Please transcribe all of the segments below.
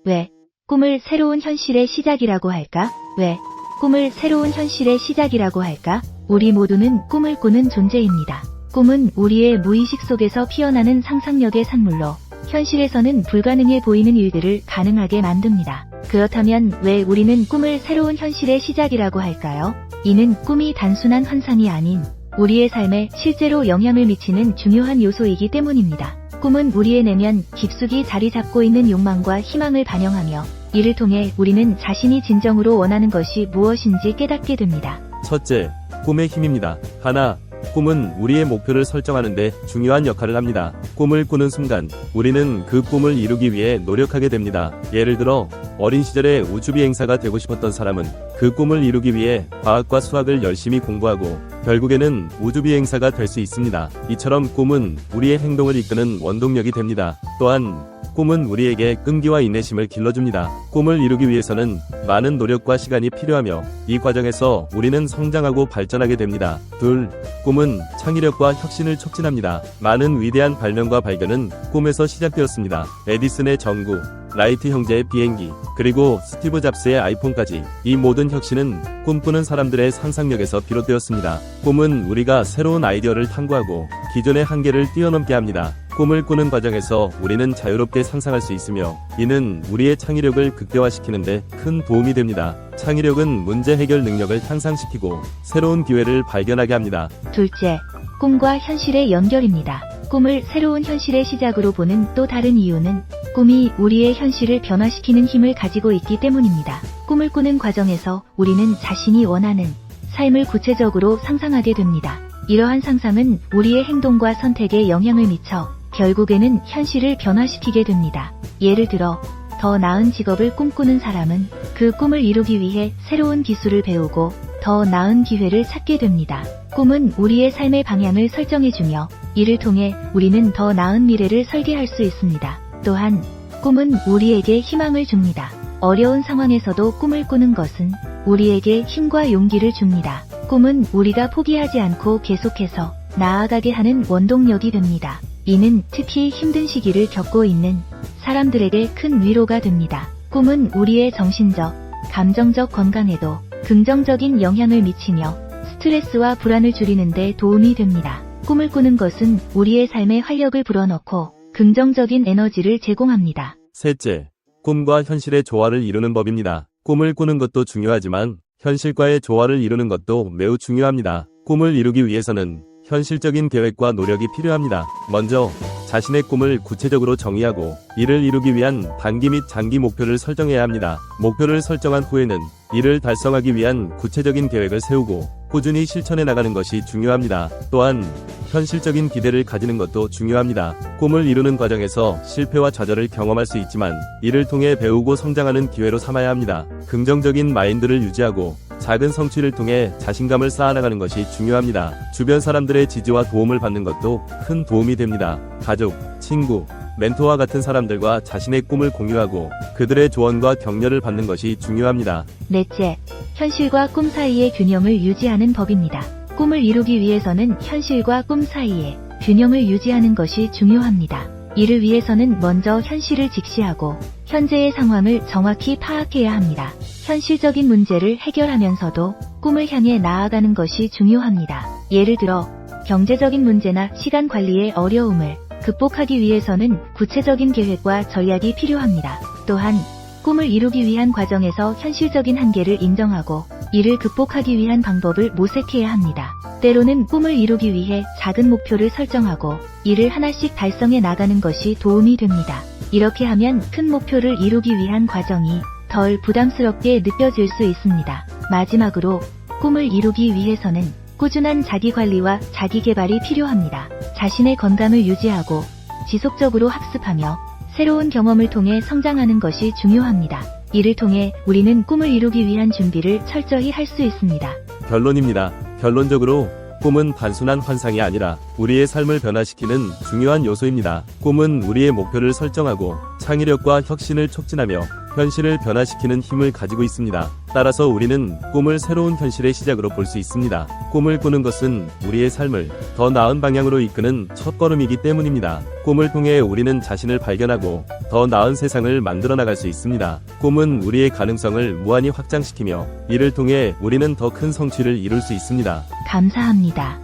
왜? 꿈을 새로운 현실의 시작이라고 할까? 왜? 꿈을 새로운 현실의 시작이라고 할까? 우리 모두는 꿈을 꾸는 존재입니다. 꿈은 우리의 무의식 속에서 피어나는 상상력의 산물로 현실에서는 불가능해 보이는 일들을 가능하게 만듭니다. 그렇다면 왜 우리는 꿈을 새로운 현실의 시작이라고 할까요? 이는 꿈이 단순한 환상이 아닌 우리의 삶에 실제로 영향을 미치는 중요한 요소이기 때문입니다. 꿈은 우리의 내면 깊숙이 자리 잡고 있는 욕망과 희망을 반영하며 이를 통해 우리는 자신이 진정으로 원하는 것이 무엇인지 깨닫게 됩니다. 첫째, 꿈의 힘입니다. 하나, 꿈은 우리의 목표를 설정하는 데 중요한 역할을 합니다. 꿈을 꾸는 순간 우리는 그 꿈을 이루기 위해 노력하게 됩니다. 예를 들어 어린 시절에 우주비행사가 되고 싶었던 사람은 그 꿈을 이루기 위해 과학과 수학을 열심히 공부하고 결국에는 우주비행사가 될 수 있습니다. 이처럼 꿈은 우리의 행동을 이끄는 원동력이 됩니다. 또한 꿈은 우리에게 끈기와 인내심을 길러줍니다. 꿈을 이루기 위해서는 많은 노력과 시간이 필요하며 이 과정에서 우리는 성장하고 발전하게 됩니다. 둘, 꿈은 창의력과 혁신을 촉진합니다. 많은 위대한 발명과 발견은 꿈에서 시작되었습니다. 에디슨의 전구, 라이트 형제의 비행기, 그리고 스티브 잡스의 아이폰까지 이 모든 혁신은 꿈꾸는 사람들의 상상력에서 비롯되었습니다. 꿈은 우리가 새로운 아이디어를 탐구하고 기존의 한계를 뛰어넘게 합니다. 꿈을 꾸는 과정에서 우리는 자유롭게 상상할 수 있으며 이는 우리의 창의력을 극대화시키는데 큰 도움이 됩니다. 창의력은 문제 해결 능력을 향상시키고 새로운 기회를 발견하게 합니다. 둘째, 꿈과 현실의 연결입니다. 꿈을 새로운 현실의 시작으로 보는 또 다른 이유는 꿈이 우리의 현실을 변화시키는 힘을 가지고 있기 때문입니다. 꿈을 꾸는 과정에서 우리는 자신이 원하는 삶을 구체적으로 상상하게 됩니다. 이러한 상상은 우리의 행동과 선택에 영향을 미쳐 결국에는 현실을 변화시키게 됩니다. 예를 들어 더 나은 직업을 꿈꾸는 사람은 그 꿈을 이루기 위해 새로운 기술을 배우고 더 나은 기회를 찾게 됩니다. 꿈은 우리의 삶의 방향을 설정해주며 이를 통해 우리는 더 나은 미래를 설계할 수 있습니다. 또한 꿈은 우리에게 희망을 줍니다. 어려운 상황에서도 꿈을 꾸는 것은 우리에게 힘과 용기를 줍니다. 꿈은 우리가 포기하지 않고 계속해서 나아가게 하는 원동력이 됩니다. 이는 특히 힘든 시기를 겪고 있는 사람들에게 큰 위로가 됩니다. 꿈은 우리의 정신적, 감정적 건강에도 긍정적인 영향을 미치며 스트레스와 불안을 줄이는 데 도움이 됩니다. 꿈을 꾸는 것은 우리의 삶에 활력을 불어넣고 긍정적인 에너지를 제공합니다. 셋째, 꿈과 현실의 조화를 이루는 법입니다. 꿈을 꾸는 것도 중요하지만 현실과의 조화를 이루는 것도 매우 중요합니다. 꿈을 이루기 위해서는 현실적인 계획과 노력이 필요합니다. 먼저 자신의 꿈을 구체적으로 정의하고 이를 이루기 위한 단기 및 장기 목표를 설정해야 합니다. 목표를 설정한 후에는 이를 달성하기 위한 구체적인 계획을 세우고 꾸준히 실천해 나가는 것이 중요합니다. 또한 현실적인 기대를 가지는 것도 중요합니다. 꿈을 이루는 과정에서 실패와 좌절을 경험할 수 있지만 이를 통해 배우고 성장하는 기회로 삼아야 합니다. 긍정적인 마인드를 유지하고 작은 성취를 통해 자신감을 쌓아나가는 것이 중요합니다. 주변 사람들의 지지와 도움을 받는 것도 큰 도움이 됩니다. 가족, 친구, 멘토와 같은 사람들과 자신의 꿈을 공유하고 그들의 조언과 격려를 받는 것이 중요합니다. 넷째, 현실과 꿈 사이의 균형을 유지하는 법입니다. 꿈을 이루기 위해서는 현실과 꿈 사이에 균형을 유지하는 것이 중요합니다. 이를 위해서는 먼저 현실을 직시하고 현재의 상황을 정확히 파악해야 합니다. 현실적인 문제를 해결하면서도 꿈을 향해 나아가는 것이 중요합니다. 예를 들어 경제적인 문제나 시간 관리의 어려움을 극복하기 위해서는 구체적인 계획과 전략이 필요합니다. 또한 꿈을 이루기 위한 과정에서 현실적인 한계를 인정하고 이를 극복하기 위한 방법을 모색해야 합니다. 때로는 꿈을 이루기 위해 작은 목표를 설정하고 이를 하나씩 달성해 나가는 것이 도움이 됩니다. 이렇게 하면 큰 목표를 이루기 위한 과정이 덜 부담스럽게 느껴질 수 있습니다. 마지막으로 꿈을 이루기 위해서는 꾸준한 자기관리와 자기개발이 필요합니다. 자신의 건강을 유지하고 지속적으로 학습하며 새로운 경험을 통해 성장하는 것이 중요합니다. 이를 통해 우리는 꿈을 이루기 위한 준비를 철저히 할 수 있습니다. 결론입니다. 결론적으로 꿈은 단순한 환상이 아니라 우리의 삶을 변화시키는 중요한 요소입니다. 꿈은 우리의 목표를 설정하고 창의력과 혁신을 촉진하며 현실을 변화시키는 힘을 가지고 있습니다. 따라서 우리는 꿈을 새로운 현실의 시작으로 볼 수 있습니다. 꿈을 꾸는 것은 우리의 삶을 더 나은 방향으로 이끄는 첫걸음이기 때문입니다. 꿈을 통해 우리는 자신을 발견하고 더 나은 세상을 만들어 나갈 수 있습니다. 꿈은 우리의 가능성을 무한히 확장시키며 이를 통해 우리는 더 큰 성취를 이룰 수 있습니다. 감사합니다.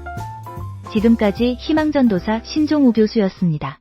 지금까지 희망전도사 신종우 교수였습니다.